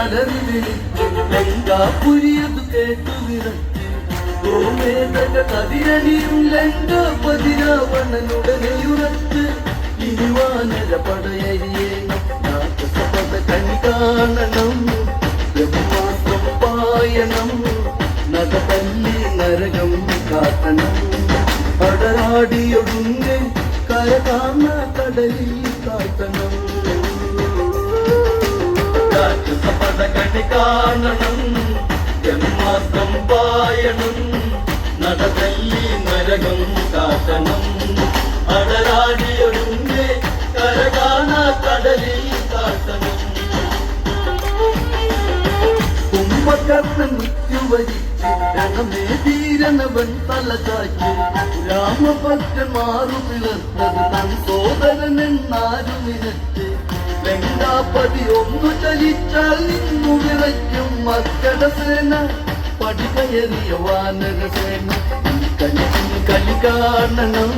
അലറി വിളിച്ച് ലങ്കാപുരിയതു കേട്ടു വിറച്ച് ഗോമേതക കതിരണിയും ലങ്കാപതി രാവണനുടനെയുറച്ച് ഇനി വാനര പടയരിയേണം രാക്ഷസപദ കണി കാണണം ബ്രഹ്മാസ്ത്രം പായണം നടതല്ലി നരകം കാട്ടണം പടരാടിയൊടുങ്ങ് കരകാണ കടലിൽ കാട്ടണം രാക്ഷസപദ കണി കാണണം ബ്രഹ്മാസ്ത്രം പായണം നടതല്ലി നരകം കാട്ടണം അടരാടിയൊടുങ്ങ് കരകാണ കടലിൽ കാട്ടണം കുംഭകർണൻ മൃത്യുവരിച്ച് രണമേ ധീരനവൻ തലചായ്ച്ച് രാമഭദ്രൻ മാറു പിളർന്നത് തൻ സോദരനെന്നാരു നിരച്ച് ലങ്കാപതി ഒന്നു ചലിച്ചാൽ നിന്നു വിറയ്ക്കും മക്കടസേന പടികയറിയ വാനരസേന കലി കാണണം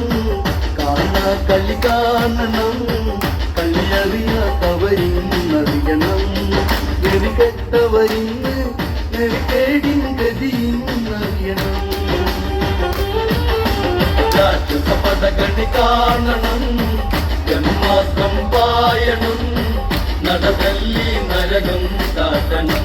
കളി കാണണം കളിയറിയാത്തവരിന്നറിയണം നെറികെട്ടവരിന്ന് നെറികേടിൻ ഗതിയിന്നറിയണം രാക്ഷസപദ കണി കാണണം ബ്രഹ്മാസ്ത്രം പായണം നടതല്ലി നരകം കാട്ടണം